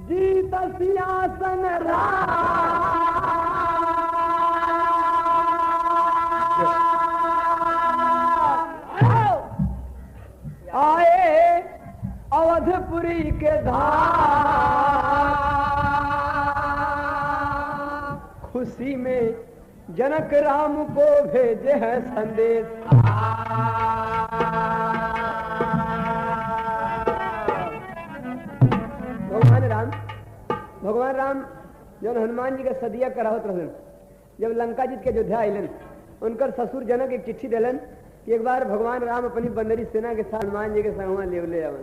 जीत सिंहासन आए अवधपुरी के धाम, खुशी में जनक राम को भेजे हैं संदेश। भगवान राम जो हनुमान जी के सदिया करावत रहलन, जब लंका जीत के अयोध्या आइलन, उनकर ससुर जनक एक चिट्ठी दिलन कि एक बार भगवान राम अपनी बंदरी सेना के साथ हनुमान जी के संग ले आवन।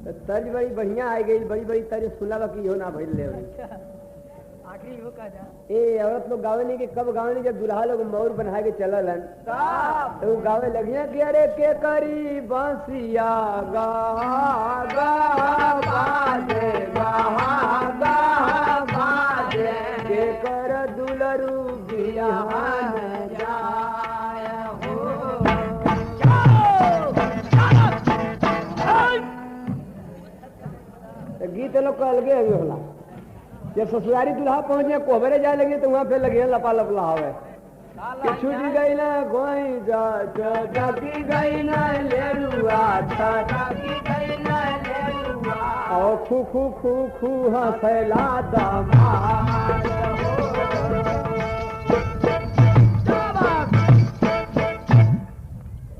तो तर्ज बड़ी बढ़िया आ गई, बड़ी बड़ी तर्ज सुना कि हो ना भइल ले आखिरी हो का जा ए औरत लोग गावे नहीं कि कब गावे नहीं, जब दुल्हा लोग मौर बना के चललन तो गावे लगिया कि अरे के करी बांसिया गा गा बाजे गा गा बाजे के कर दुलरू बिहान जाय हो। गीत लोग का अलगे अभी होला। जब ससुरारी दुल्हा पहुंच गया कोहबरे जाए लगे तो वहां फिर लगे लपा लपला हवे कि छुटी गई ना गोई जा जाती गई ना लेरुआ जाती गई ना लेरुआ ओ खू खू खू खू हंसला दामाद।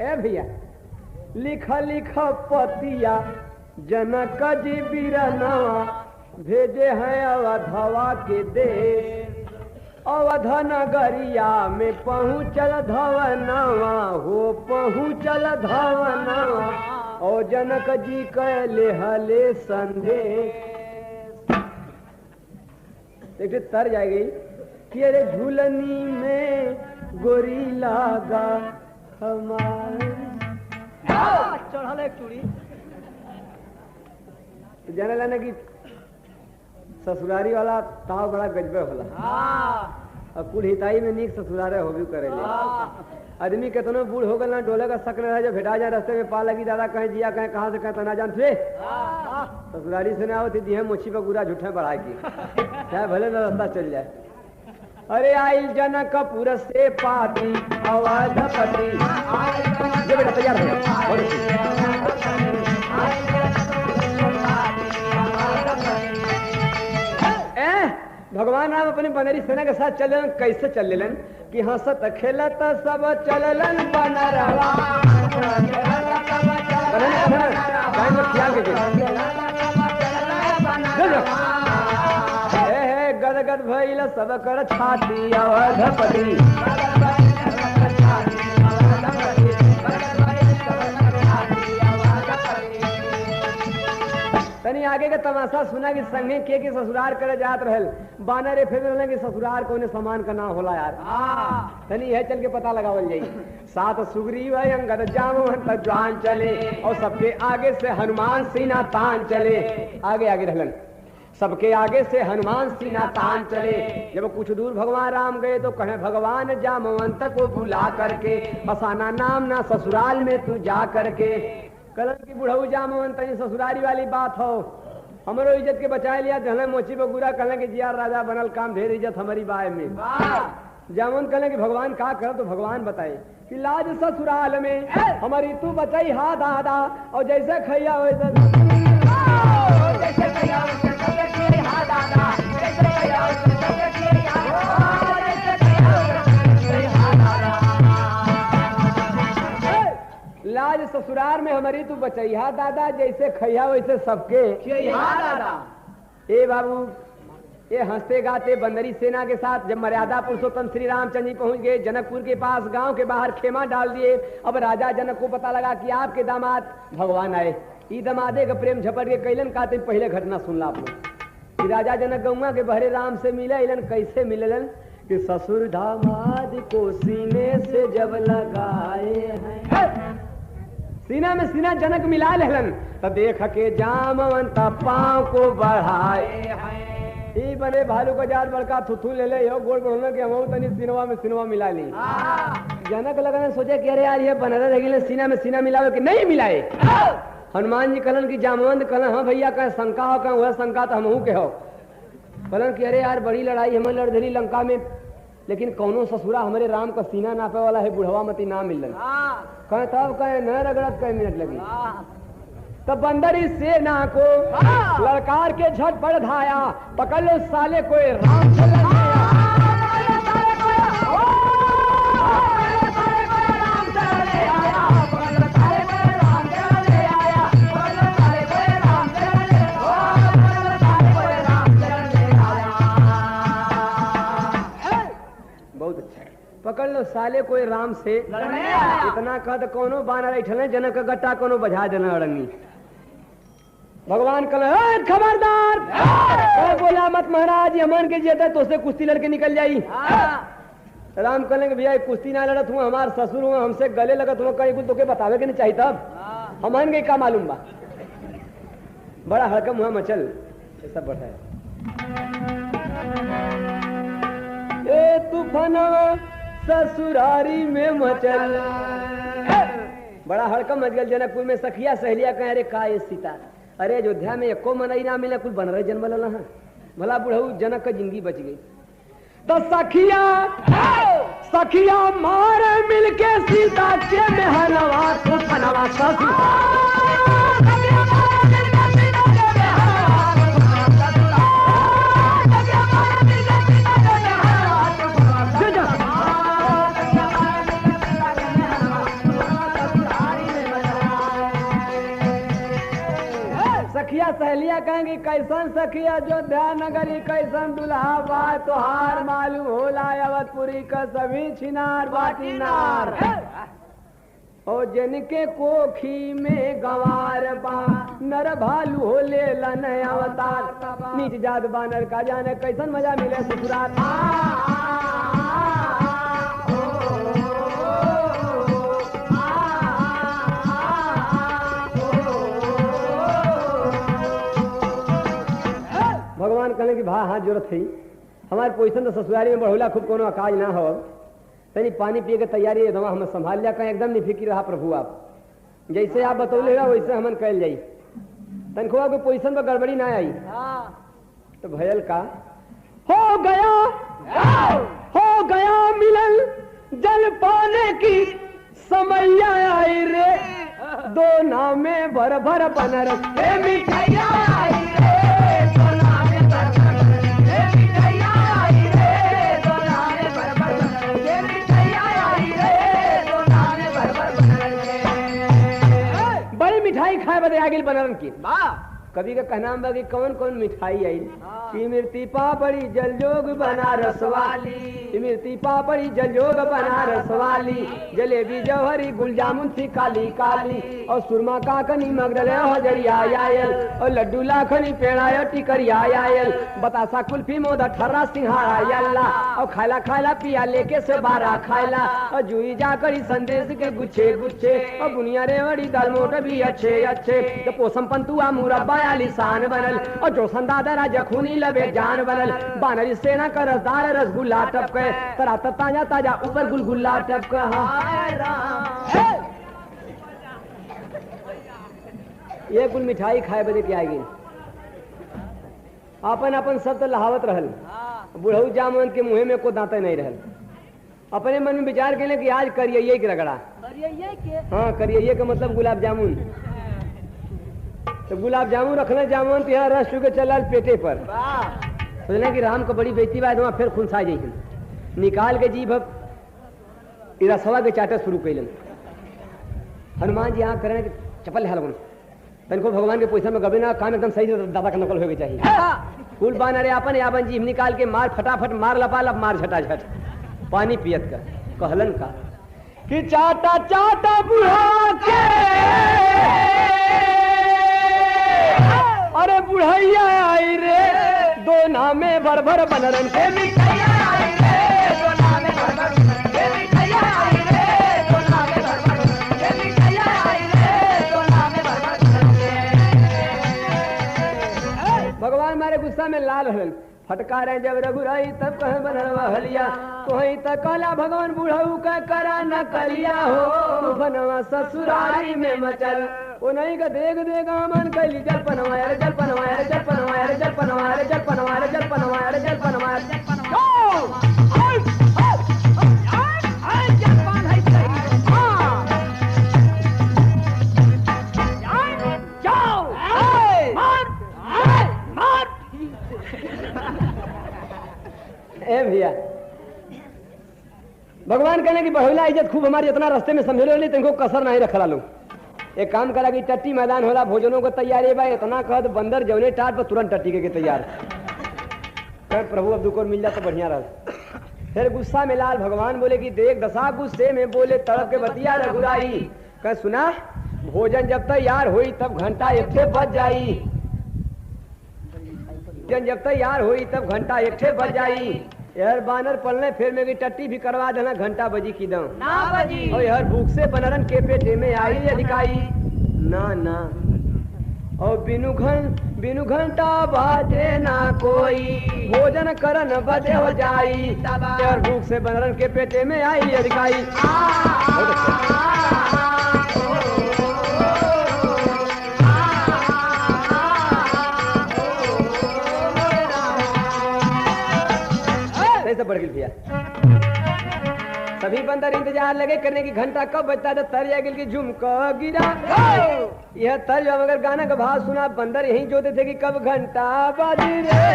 ए भैया लिख लिख पतिया जनक जी बिरनवा भेजे हैं अवधवा के देश, अवध नगरिया में पहुँचल धवनवा हो पहुँचल धवनवा और जनक जी कहले हले संदेश। देखिए तर जाएगी कि अरे झूलनी में गोरी लागा हमारे चढ़ल एक चूड़ी जाने लाने की ससुरारी वाला ताव बड़ा गजबे होला। और कुल हिताई में नीक ससुरारे हो भी करेले। आदमी कितनो बूढ़ हो गल ना डोले का शक रहा, जब भेटा जाए रास्ते में पा लगी दादा कहीं जिया कहीं कहाँ से कहीं तना जान थे ससुरारी से ना होती दिहे मुछी पर गुरा झूठे बढ़ा की चाहे भले ना रास्ता चल जाए। अरे आई जनकपुर से पाती अवधपति ये बेटा तैयार हो भगवान राम अपनी बंदरी सेना के साथ चलन कैसे चलन कि हंसत खेलत सब चलन बनरवा गदगद भइल सब कर छाती अवधपति तनी आगे के तमाशा सुना कि संगे के ससुरार करे जात रहल बानर फिर रहल कि ससुरार कोने समान का ना होला यार। तनी यह चल के पता लगावल जाई। सात सुग्रीव अंगद जामवंत जान चले और सबके आगे से हनुमान सीना तान चले। आगे आगे रहलन सबके आगे से हनुमान सीना तान चले। जब कुछ दूर भगवान राम गए तो कहे भगवान जामवंत को बुला करके फसाना नाम ना ससुराल में तू जा करके कलन की बुढ़ऊ जामवंत ससुरारी वाली बात हो हमारो इज्जत के बचाए लिया धन मोची बगुरा कहले कि जिया राजा बनल काम ढेर इज्जत हमारी बाय में। जामवंत कहले कि भगवान का कर तो भगवान बताए कि लाज ससुराल में हमारी तू बचाई हा दादा और जैसे खैया वैसे लाज ससुराल में हमारी तू बचैया दादा जैसे खैया वैसे सबके दादा। ए बाबू ये हंसते गाते बंदरी सेना के साथ जब मर्यादा पुरुषोत्तम श्री रामचंद्र जी पहुंच गए जनकपुर के पास गांव के बाहर खेमा डाल दिए। अब राजा जनक को पता लगा कि आपके दामाद भगवान आए। ई दमादे का प्रेम झपट के कैलन कहते पहले घटना सुन ला आप लोग कि राजा जनक गौवा के बहरे राम से मिले इलन कैसे मिलन कि ससुर दामाद को सीने से जब लगाए हैं सीना में सीना जनक मिला लेलन तब देख के जामवंत पांव को बढ़ाए ई बने भालू का जात बड़का थुथू ले ले यो गोड़ बढ़ने के हम तनी सिनवा में सिनवा मिला ली। जनक लगने सोचे कि अरे यार ये बनरा रही सीना में सीना मिलावे कि नहीं मिलाए हनुमान जी कहलन कि जामवंत कहलन हाँ भैया कहे शंका हो कहे वह शंका तो हमहू के हो। कहलन कि अरे यार बड़ी लड़ाई हमें लड़ धरी लंका में, लेकिन कौनो ससुरा हमारे राम का सीना नापे वाला है बुढ़वा मती ना मिलन। कहे तब कहे न रगड़त कई मिनट लगी। तब बंदर इस सेना को लड़कार के झट पड़ धाया, पकड़ लो साले को राम चल पकड़ लो साले कोई राम से इतना कद कोनो बानर ऐठले जनक का गट्टा कोनो बजा देना अड़ंगी। भगवान कल खबरदार बोला मत महाराज यमन के जेता तो से कुश्ती लड़के निकल जाई। राम कहेंगे भैया कुश्ती ना लड़त हूँ, हमार ससुर हुआ हमसे गले लगत हुआ कहीं कुछ तो के बतावे के नहीं चाहिए तब हमन के का मालूम बा। बड़ा हड़कम हुआ मचल ये सब बढ़ा ए तूफानवा ससुरारी में मचल। बड़ा हड़कम मच गल जनकपुर में सखिया सहेलिया कहे अरे का ये सीता, अरे अयोध्या में एको मनई ना मिले कुल बन रहे जन्म लला भला बुढ़ऊ जनक का जिंदगी बच गई। तो सखिया मारे मिलके सीता के मेहनवा तूफानवा ससुर सखिया सहेलिया कहेंगी कैसन सखिया जो ध्यान नगरी कैसन दुल्हा बा तोहार मालूम होला अवधपुरी का सभी छिनार बाटीनार ओ जिनके कोखी में गंवार बा नर भालू हो ले लन अवतार नीच जात बानर का जाने कैसन मजा मिले ससुराल। भगवान कहने की भा हाँ जरूरत है हमारे पोजिशन तो ससुरारी में बढ़ोला खूब कोनो अकाज ना हो तनी पानी पिए के तैयारी है दवा हम संभाल लिया कहीं एकदम नहीं फिक्र रहा प्रभु आप जैसे आप बतौले रहा वैसे हमन कैल जाई तनखुआ को पोजिशन पर गड़बड़ी ना आई तो भयल का हो गया मिलन जल पाने की समैया आई रे दो नाव में भर भर बन रखे मिठाइया आई रे मिठाई खाए बदे आगिल बनरन की कभी का कहना बा कि कौन कौन मिठाई आई इमरती पापड़ी जलजोग बनारस वाली इमरती पापड़ी जलजोग बनारस वाली जलेबी जौहरी गुलजामुन थी काली काली और सुरमा काकनी मगरल हजरिया आयल और लड्डू लाखनी पेड़ा टिकरिया आयल बतासा कुल्फी मोदा ठर्रा सिंहारा यल्ला और खाला खाला पिया लेके से बारा खायला और जुई जाकरी संदेश के गुच्छे गुच्छे और बुनिया रेवड़ी दाल मोट भी अच्छे अच्छे तो पोसम पंतुआ मुरब्बा लिसान बनल और जोसन दादा राजा खूनी लबे जान बनल बानरी सेना का रसदार रसगुल्ला टपके तरा ताजा ताजा ऊपर गुलगुल्ला टपका। ये कुल मिठाई खाए बदे की आएगी अपन अपन सब तो लहावत रहल बुढ़ऊ जामन के मुँह में को दांते नहीं रहल अपने मन में विचार के लिए कि आज करिए के रगड़ा हाँ करिए का मतलब गुलाब जामुन तो गुलाब जामुन रखना जामुन तो यहाँ रस चुके चल पेटे पर सोचना कि राम को बड़ी बेइज्जती बाद वहाँ फिर खुनसा जाए निकाल के जीभ रसवा के चाटा शुरू कैलन हनुमान जी यहाँ करें चपल है लगन तनको भगवान के पैसा में गबे ना काम एकदम सही दादा का नकल होके चाहिए फूल बान अरे अपन जीभ निकाल के मार फटाफट मार लपा लप मार झटा झट पानी पियत का कहलन का कि चाटा चाटा बुढ़ा के अरे बुढ़ैया आई रे दो नामे भर भर बनरन के मिठाइया आई रे दो नामे भर भर के मिठाइया आई रे दो नामे भर भर के मिठाइया आई रे दो नामे भर भर भगवान मारे गुस्सा में लाल हलन फटकारे जब रघुराई तब कहे बनवा हलिया तो ही तक कला भगवान बुढ़ऊ का करा न कलिया हो बनवा ससुरारी में मचल वो नहीं का देख देख मन कैली जल पनवाया रे जल पनवाया रे जल पनवाया रे जल पनवाया रे जल पनवाया रे जल पनवाया रे जल पनवाया रे ए भैया भगवान कहने की बढ़ोला इज्जत खूब हमारी इतना रास्ते में समझ लो नहीं तुमको कसर नहीं रखला लो। एक काम करा कि टट्टी मैदान होला भोजनों को तैयारी भाई इतना कह तो बंदर जवने टाट पर तुरंत टट्टी के तैयार कर प्रभु अब दुकोर मिल जा तो बढ़िया रह। फिर गुस्सा में लाल भगवान बोले कि देख दशा गुस्से में बोले तड़प के बतिया रघुराई कह सुना भोजन जब तैयार हुई तब घंटा एकठे बज जाई जब तैयार हुई तब घंटा एकठे बज जाई यार बानर पलने फिर में भी टट्टी भी करवा देना घंटा बजी की दम ना बजी और यार भूख से बनरन के पेटे में आई अधिकाई ना ना और बिनु घंटा बाजे ना कोई भोजन करन बदे हो जाई यार भूख से बनरन के पेटे में आई अधिकाई। बढ़ गई भैया सभी बंदर इंतजार लगे करने की घंटा कब बजता था तर गिल की झुमका गिरा यह तर जब अगर गाना का भाव सुना बंदर यही जोते थे कि कब घंटा बाजी रे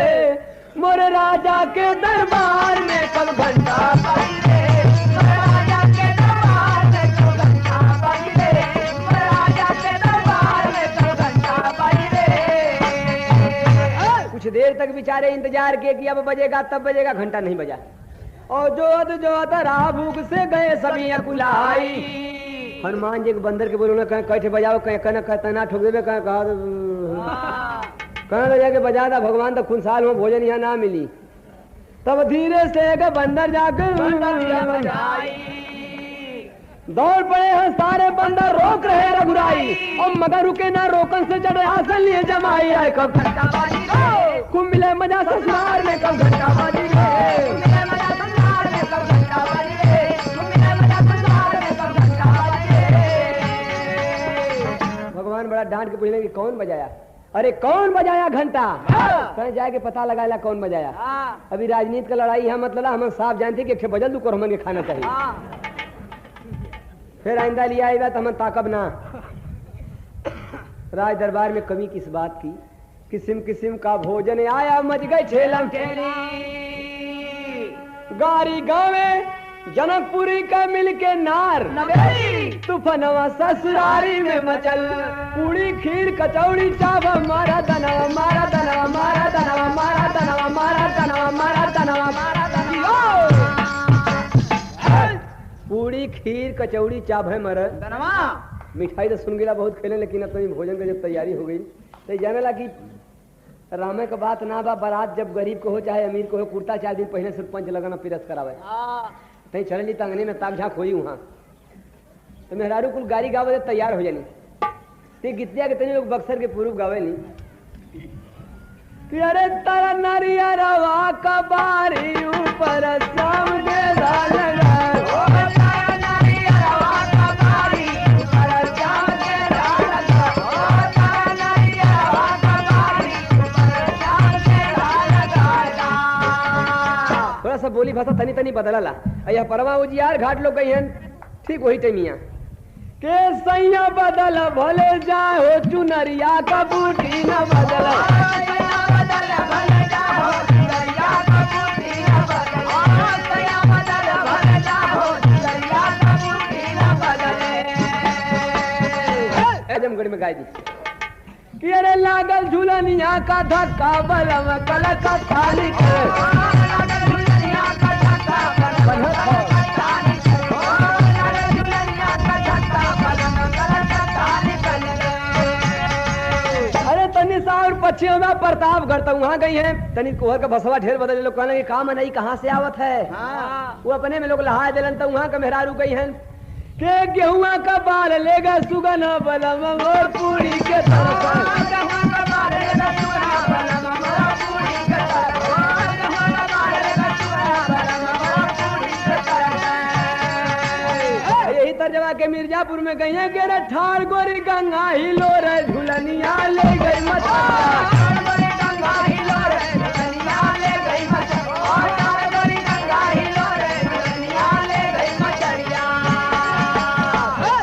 मोरे राजा के दरबार में कब घंटा बाजी रे मोरे राजा के दरबार में कब घंटा बाजी रे मोरे राजा के दरबार में कब घंटा बाजी रे। कुछ देर तक बेचारे इंतजार किए कि अब बजेगा तब बजेगा घंटा नहीं बजा और जो रहा भूख से गए सभी अकुलाई। हनुमान जी के बंदर के बोलो ना कहीं कैठे बजाओ कहीं कहना कहना ठोक देवे कहीं कहा जाके बजा था भगवान तो खुनसाल में भोजन यहाँ ना मिली तब धीरे से एक बंदर जाकर दौड़ पड़े हैं सारे बंदर रोक रहे रघुराई और मगर रुके ना रोकन से चढ़े आसन लिए जमाई आए कब घंटा बाजी रे कुम मिले मजा ससुराल में कब घंटा बाजी रे भगवान बड़ा डांट के पूछने की कौन बजाया अरे कौन बजाया घंटा कहीं जाके पता लगाया कौन बजाया। अभी राजनीति का लड़ाई है मतलब हम साफ जानते कि बजल दुको हमन के खाना चाहिए फिर आइंदा लिया आएगा तो हम ताकब ना। राज दरबार में कमी किस बात की किस्म किस्म का भोजन आया मच गए ठेलम ठेली गारी गावे जनकपुरी का मिलके नार तूफानवा ससुरारी में मचल पूरी खीर कचौड़ी चाव मारा दनवा मारा दनवा मारा दनवा मारा दनवा मारा दनवा मारा दनवा मारा दनवा पूरी खीर कचौड़ी चाव है मर दनवा मिठाई तो सुन गिला बहुत खेले लेकिन अब तो भोजन का जब तैयारी हो गई तो जाने लगी रामे का बात ना बा बारात जब गरीब को हो चाहे अमीर को हो कुर्ता 4 दिन पहले सरपंच लगाना पिरस करावे तई चल ली तंगनी में ताक झाँक होई वहाँ तो मेहरारू कुल गाड़ी गावे तैयार हो जानी ते गीतिया के तनी लोग बक्सर के पूर्व गावे नी कि अरे तारा नारिया रवा का बारी ऊपर सामने लगा सब बोली भाषा तनी तनी बदलला यह परवा उजियार घाट लोग गई हैं ठीक वही टाइमिया के सैया बदल भले जाए हो चुनरिया का बूटी न बदल आजमगढ़ में गाय दी कि अरे लागल झूलनिया का धक्का बलम कल का थाली अरे तनी साउर पश्चिम में प्रतापगढ़ तक वहाँ गई है तनी कोहर का बसवा ढेर बदले लोग कहने काम नहीं कहाँ से आवत है वो अपने में लोग लहा दिलन तो वहाँ का मेहरारू गई है के गेहुआ का बाल लेगा सुगन बलम और पूरी के यही तर्जमा के मिर्जापुर में गई है के रे ठाड़ गोरी गंगा हिलो रे झुलनिया ले गई मछलिया गंगा हिलो रे झुलनिया ले गई मछलिया ठाड़ गोरी गंगा हिलो रे झुलनिया ले गई मछलिया।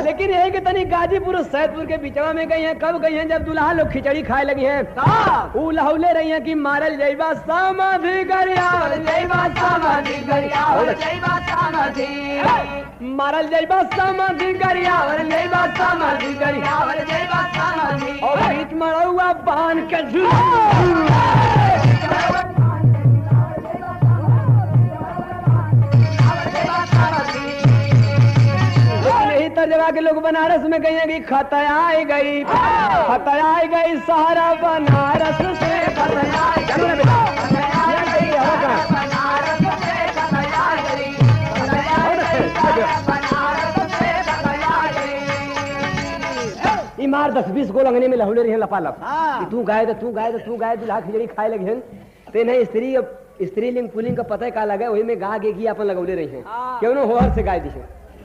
लेकिन यही कि तनी गाजीपुर और सैदपुर के बिचवा में गई हैं। कब गई हैं? जब दुल्हा लोग खिचड़ी खाए लगी हैं। ऊ लहौले रही हैं कि मारल जइबा समाधि गरियावल जइबा समाधि गरियावल जइबा समाधि मारल जइबा समाधि गरियावल जइबा समाधि गरियावल जइबा समाधि और बीच मड़ौआ बांध के तर्जमा के लोग बनारस में गई हैं कि खतयाई गई सहारा बनारस से इमार 10-20 गोल अंगने में लहुले रही लपालप तू गाय दुल्हा खिचड़ी खाए लगे हैं ते नहीं स्त्रीलिंग पुलिंग का पता का लगा वही में गा गे अपन लगौले रही हैं क्यों न होहर से गाय दी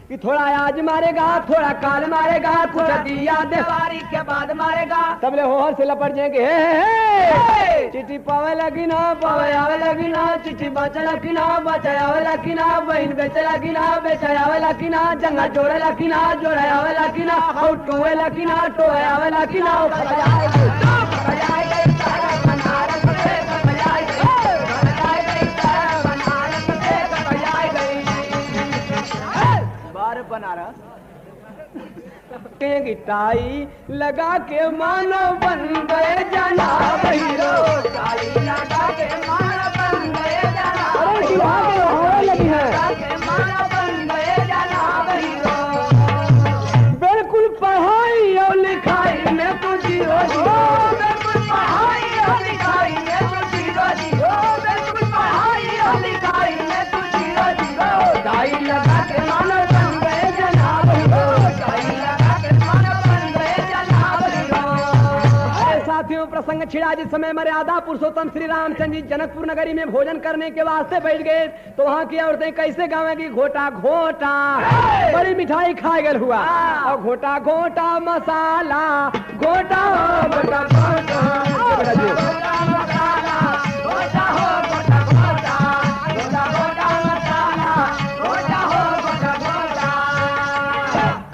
कि थोड़ा आज मारेगा थोड़ा काल मारेगा कुछ दिया देवारी के बाद मारेगा तबले होहर से लपट जाएंगे हे चिट्ठी पावे लगी ना पावे आवे लगी ना चिट्ठी बचे लगी ना बचे आवे लगी ना बहन बेचे लगी ना बेचे आवे लगी ना जंगा जोड़े लगी ना जोड़े आवे लगी ना टोए लगी ना टोए आवे लगी ना बनारस टाई लगा के मानो बन गए जाना हीरो टाई लगा के मानो बन गए जाना लगी है बन गए जाना हीरो बिल्कुल पढ़ाई और लिखाई में तो जीरो बिल्कुल पढ़ाई और लिखाई में तो जीरो बिल्कुल पढ़ाई और लिखाई में तो जीरो टाई लगा के मानो प्रसंग छिड़ा जिस समय मर्यादा पुरुषोत्तम श्री रामचंद्र जी जनकपुर नगरी में भोजन करने के वास्ते बैठ गए तो वहाँ की औरतें कैसे गावेंगी घोटा घोटा बड़ी मिठाई खाए गल हुआ और घोटा घोटा मसाला घोटा हो घोटा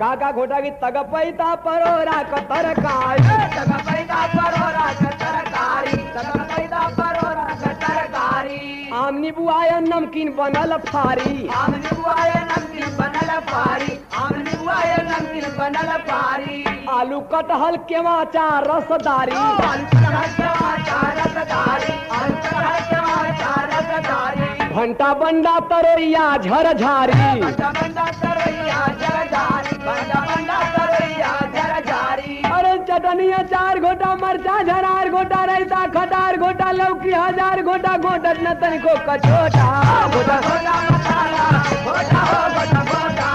काका घोटा की तग पैता परोरा का तरकारी तग पैता परोरा का तरकारी तग पैता परोरा का तरकारी आमनी बुआया नमकीन बनल फारी आमनी बुआया नमकीन बनल फारी आमनी बुआया नमकीन बनल फारी आलू कटहल के माचा रसदारी आलू कटहल के माचा रसदारी आलू कटहल के माचा रसदारी घंटा बंडा तरोइया झरझारी घंटा बंडा तरोइया झरझारी घंटा बंडा तरोइया झरझारी अरे चटनिया 4 घोटा मरचा झरार घोटा रायता खटार घोटा लौकी 1000 घोटा घोटत न तनिको कचोटा घोटा घोटा मसाला घोटा हो घोटा घोटा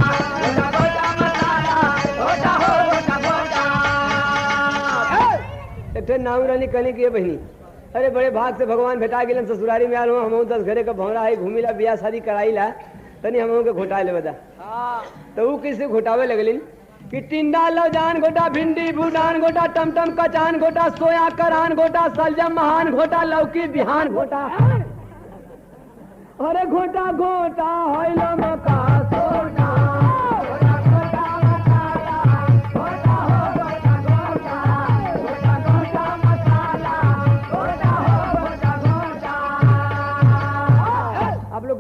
घोटा घोटा मसाला घोटा हो घोटा घोटा एते नाम रानी कहनी के बहनी अरे बड़े भाग से भगवान भेटा गेलन ससुरारी में आल हम 10 घरे का भौरा है घूमिला बियाह शादी कराईला तनी हम के घोटा ले बता तो वो किसे घोटावे लगलिन कि टिंडा लौजान घोटा भिंडी भूडान घोटा टमटम कचान घोटा सोया करान घोटा सलजम महान घोटा लौकी बिहान घोटा अरे घोटा घोटा होइलो मका सोटा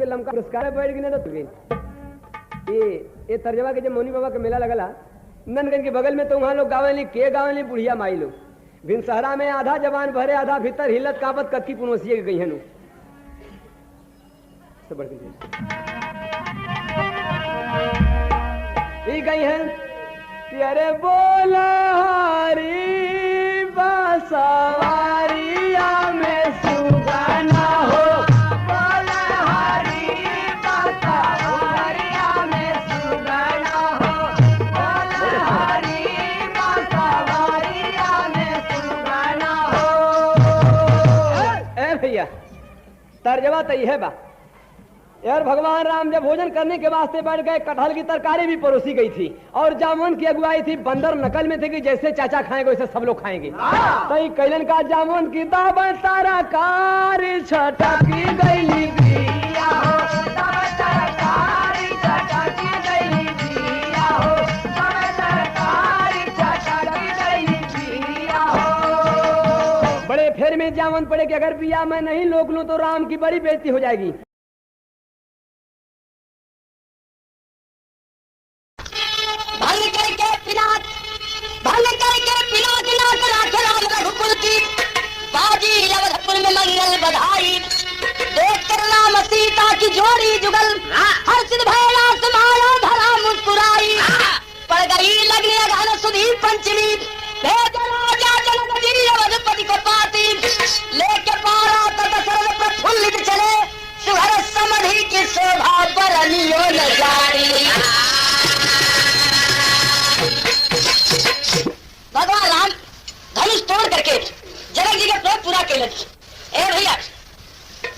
लमका पुरस्कार बैठ गए तो ये तर्जमा के जब मौनी बाबा का मेला लगला नंदगंज के बगल में तो वहाँ लोग गावे के गावे बुढ़िया माई लोग भिनसहरा में आधा जवान भरे आधा भीतर हिलत कापत कक्की पुनोसिए गई है गई है कि अरे बोला हरी बसवारिया में सुगाना हो तर्जमा तो यह बा यार भगवान राम जब भोजन करने के वास्ते बैठ गए, कटहल की तरकारी भी परोसी गई थी और जामुन की अगुवाई थी। बंदर नकल में थे कि जैसे चाचा खाएंगे वैसे सब लोग खाएंगे। तो ये कैलन का जामुन की दावत तरकारी छटकी गई बिया हो, दावत तरकारी छटकी गई बिया हो, दावत तरकारी छटकी गई बिया हो। बड़े फेर में जामुन पड़े कि अगर बिया मैं नहीं लोक लूं तो राम की बड़ी बेइज्जती हो जाएगी। मंगल बधाई देख कर राम सीता की जोड़ी जुगल, हर्षित भैया समाया धरा मुस्कुराई। पड़ गई लगने अगहन सुधी पंचमी, भेज राजा जनक अवधपति को पाती। लेके पारा तट सरल प्रफुल्लित चले, सुहर समधि की शोभा बरनियो न जारी। भगवान राम धनुष तोड़ करके जनक जी के प्रयोग पूरा केलन। ए भैया,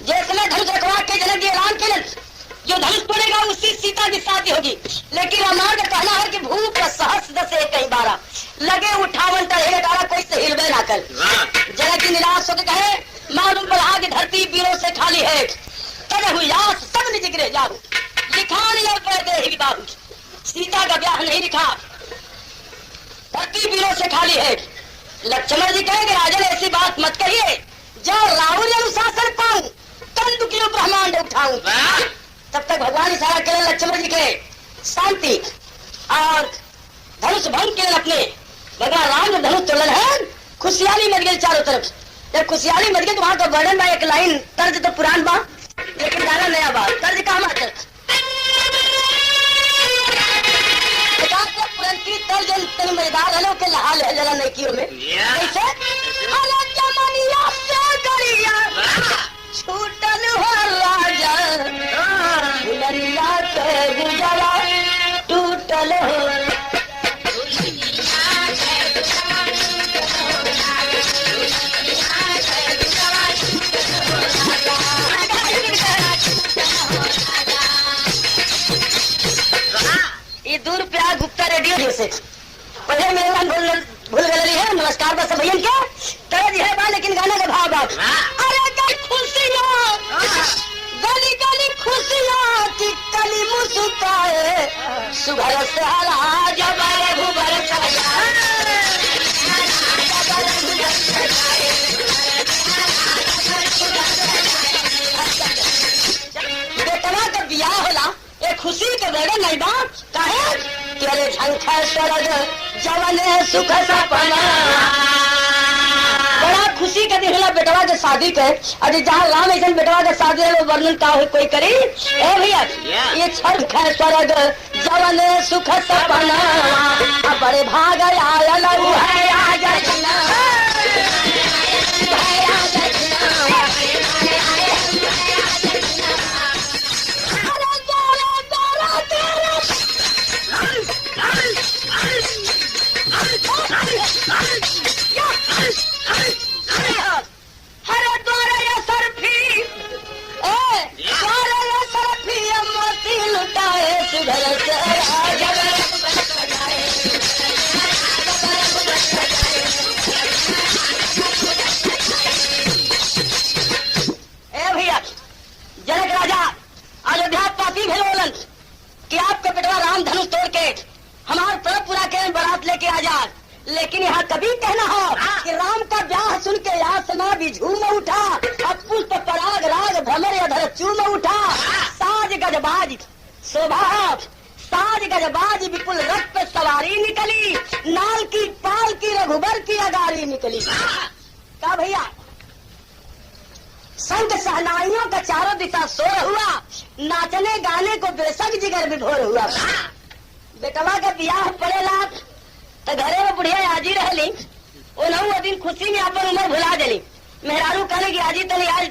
जैसे धनुष रखवा के जनक जी ऐलान केलन, जो धनुष तोड़ेगा उसकी सीता की शादी होगी। लेकिन रामायण का कहना है कि भूप सहस दसे कई बारा लगे उठावन टहे डाला कोई से हिलबे ना कर। जनक जी निराश होकर कहे, मालूम पड़ा कि धरती वीरों से खाली है, तब हुई आस सब निज गिरे जाओ, लिखान या पड़े ही बाबू। सीता का ब्याह नहीं लिखा, धरती वीरों से खाली है। लक्ष्मण जी कहेंगे राजन ऐसी बात मत कहिए, जब राहुल अनुशासन पाऊं तन दुखियों ब्रह्मांड उठाऊं। तब तक भगवान इशारा करें लक्ष्मण जी के शांति और धनुष भंग के अपने। भगवान राम ने धनुष तोड़न है, खुशहाली मच गई चारों तरफ। जब खुशहाली मच गई तो वहां का वर्णन बा एक लाइन, तर्ज तो पुरान बा लेकिन गाना नया बा। तर्ज का मात्र मजेदार है के हाल है जरा नैकियों में कैसे छूटल हो राजा गुलरिया से गुजरा टूटल हो। ये दूर प्यार गुप्ता रेडियो से पहले मेरा नाम भूल गई है। नमस्कार बस भैया क्या तरज है बा, लेकिन गाना का भाव बात। अरे गली खुशियाँ गली गली खुशियाँ की कली मुस्काए, सुबह से हरा जबर घुबर बेटवा का बियाह होला ये खुशी के बगैर नहीं बात काहे तेरे झंखा स्वर्ग जवन सुख सपना। बड़ा खुशी के दिन होला बेटवा के शादी के। अरे जहाँ राम ऐसा बेटवा के शादी है वो वर्णन का कोई करी। ए भैया ये झंखा स्वर्ग जवन सुख सपना, बड़े भाग आयल है आज जनक राजा अयोध्या पापी भेलोलन कि आपका बेटवा राम धनुष तोड़ के हमारे तरफ पूरा के बारात लेके आ जा। लेकिन यहाँ कभी कहना हो कि राम का ब्याह सुन के आसमां भी झूम उठा, अब पुष्प पराग राग भ्रमर अधर चूम उठा। साज गजबाज शोभा साज गजबाज विपुल रथ पे सवारी निकली, नाल की पाल की रघुबर की अगारी निकली। का भैया संत सहनाइयों का चारों दिशा शोर हुआ, नाचने गाने को बेशक जिगर विभोर हुआ। बेटवा का ब्याह पड़ेला तो घरे में बुढ़िया आजी रहली, उन्होंने दिन खुशी में अपन उम्र भुला देली। मेहरारू कहने की आजी तनी आज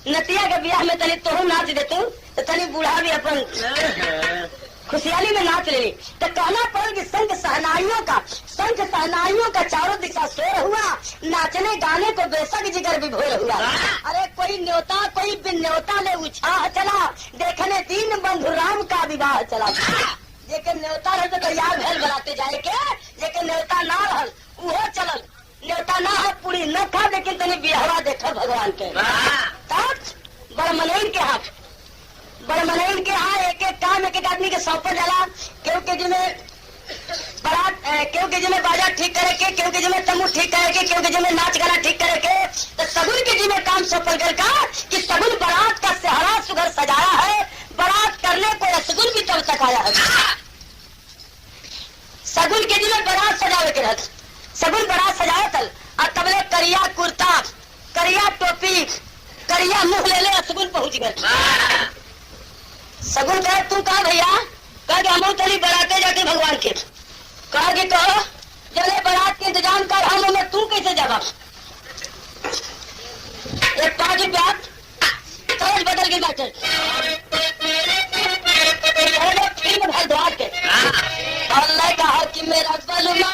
नतिया के ब्याह में तनी तोहू नाच देतू तो तनी बूढ़ा भी अपन खुशहाली में नाच लेली। तो कहना पड़ा कि संत सहनाइयों का चारों दिशा शोर हुआ, नाचने गाने को बेशक जिगर विभोर हुआ। अरे कोई न्योता कोई बिन न्योता ले उछाह चला, देखने दीन बंधु राम का विवाह चला। जेके न्योता रहे तो तैयार भेल बनाते जाए के, जेके न्योता ना रहल उहो चलल। न्योता ना है पूरी न था, लेकिन तनी बिहवा देखा भगवान के। तब बड़मनैन के यहाँ एक एक काम एक एक आदमी के सौंपल जाला। केहू के जिम्मे बारात, केहू के जिम्मे बाजा ठीक करे के, केहू के जिम्मे तम्बू ठीक करे के, केहू के जिम्मे नाच गाना ठीक करे के। तो सगुन के जिम्मे काम सौंपल गल का कि सगुन बारात का सेहरा सुगर सजाया है, बारात करने को सगुन भी तब तक आया है। सगुन के जिम्मे बारात सजावे के रहत, सगुन बारात सजाया तल और तबले करिया कुर्ता करिया टोपी करिया मुंह ले ले सगुन पहुंच गए। सगुन कहे तू कहा भैया, कहा कि हम तली बराते जाके भगवान के, कहा कि कहो जले बारात के इंतजाम कर, हम में तू कैसे जावा। एक 5 रुपया तरज बदल के बैठे फिल्म भरद्वाज के अल्लाह कहा कि मेरा बलमा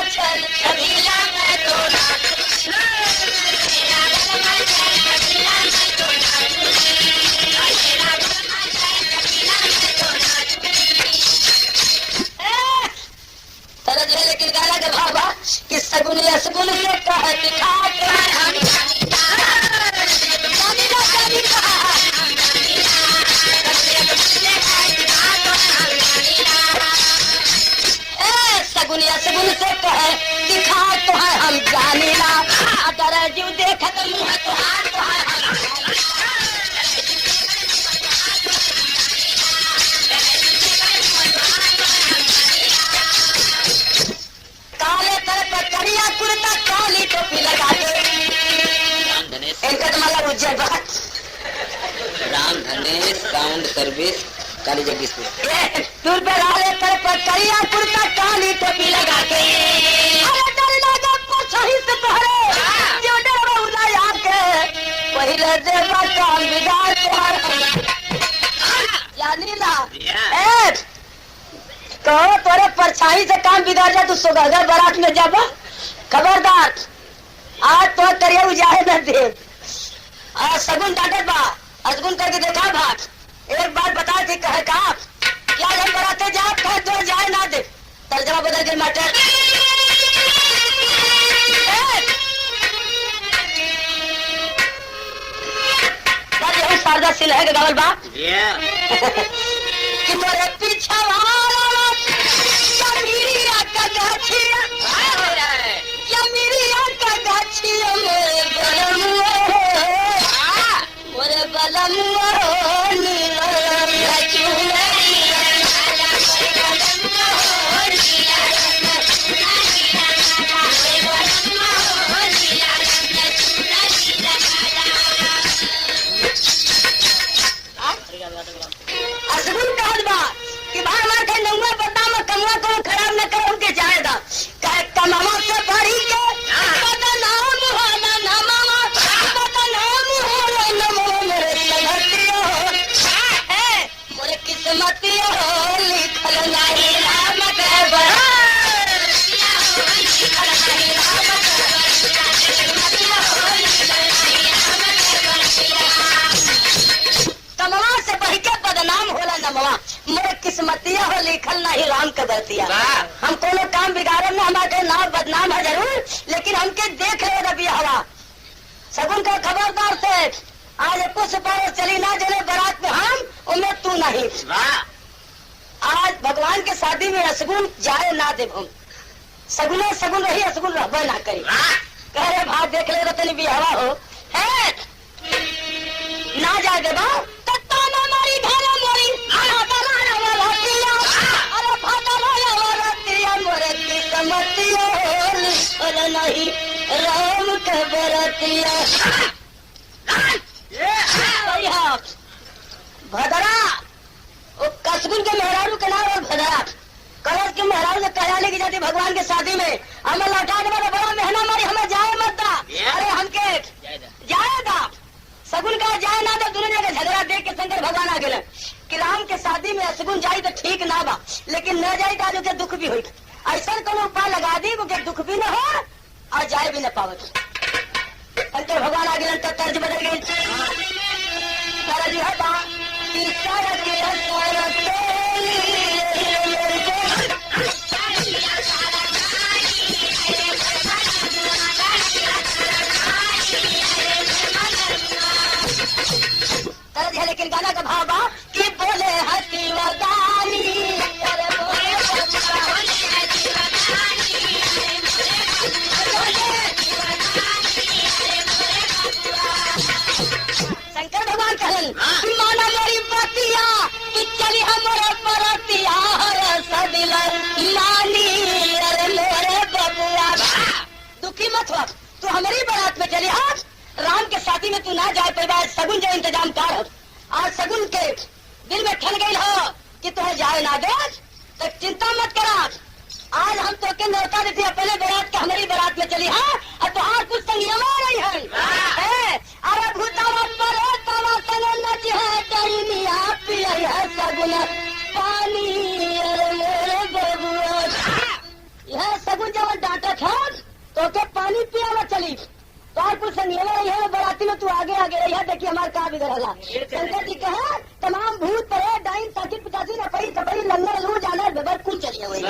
चल छबीला मैं तोड़ा तरज है, लेकिन गाना का भावा कि सगुन से कह दिखा सगुन से कहे दिखा तो है हम जानी ना, अगर जीव देखत मुँह तो काले तर पर करिया कुर्ता काली टोपी लगा के इनका तो मतलब उज्जैन बात राम धनेश साउंड सर्विस काली जगदीशपुर दूर पे काले तर पर करिया कुर्ता काली टोपी लगा के अरे डर लगा सही से पहरे जो डर उला याद के पहले देवा काम बिगाड़ तुम्हारा जानी ना। कहो तोरे परछाई से काम बिगाड़ जा, तू सुगंधा बारात में जाबा खबरदार, आज तो करिया उजाहे न दे। सगुन डांटे बा असगुन करके देखा भाग, एक बात बता थी कहे का क्या हम बराते जा कहे तो जाए ना दे, तर्जमा बदल के मास्टर शारदा सिल है गावल बा कि मोरे पीछा मोरे बलम कि भाई हमारे कहीं नौवा बदाम कमुआ को खराब न करो उनके जाएगा कमावा से भरी के बदनाम होला ना मामा बदनाम होला ना मोरे संगतियो है मोरे किस्मतियो लिखल नहीं राम के कमावा से भरी के बदनाम होला ना मामा मोरे किस्मतिया हो लिखल नहीं राम के बरतिया। हम कोनो काम बिगाड़े ना, हमारे नाम बदनाम है जरूर, लेकिन हमके देख ले रबी हवा सगुन का खबरदार से आज कुछ बार चली ना जले बारात में हम उनमें तू नहीं। आज भगवान के शादी में असगुन जाए ना दे, हम सगुने सगुन रही असगुन रहबे ना करी। कह रहे भाग देख ले रतनी भी हवा हो है ना जाए दे बा नहीं राम के बरतिया भदरा कसगुन के मेहरारू के नाम और भदरा कलश के मेहरारू ने कहा लेके जाती भगवान के शादी में हमें लौटाने वाला बड़ा मेहना मारी हमें जाए मत दा। अरे हमके जाएगा सगुन का जाए ना तो दोनों जगह झगड़ा देख के शंकर भगवान आ गए कि राम के शादी में सगुन जाई तो ठीक ना बा, लेकिन न जाई तो के दुख भी हुई। ऐसा कोनो उपाय लगा दी कि दुख भी न हो और जाए भी न पावत। शंकर का तर्ज बदल गई। तर्ज है बा कि सड़क है सड़क तर्ज है, लेकिन गाना का भाव बा कि बोले हसी वदानी अरे बोले शंकर भगवान कहन माना मेरी बतिया कि चली हमारे परतिया हर सदिल मानी अरे मेरे बबुआ। दुखी मत हो, तू हमारी बारात में चली। आज राम के साथी में तू ना जाए परिवार सगुन जो इंतजाम कर। आज सगुन के दिल में ठन गई हो कि तुम्हें जाए ना दे, तो चिंता मत करा। आज हम तो के न्योता देती है पहले बारात के हमारी बारात में चली। हाँ और तुहार कुछ संगियम आ रही है। अरे भूतावा पर तवा तने नच है तेरी मिया पिया है सगुन पानी अरे मेरे बबुआ। यह सगुन जब डांटा था तो के पानी पियावा चली। तो आज कुछ संगियम आ रही है बाराती में तू आगे आगे रही है। देखिए हमारे कहा बिगड़ला। शंकर जी कहा तमाम भूत परे डाइन साथी पिताजी न पड़ी चपड़ी लंगर लूर जाना बेबर कुल चलिए हुई।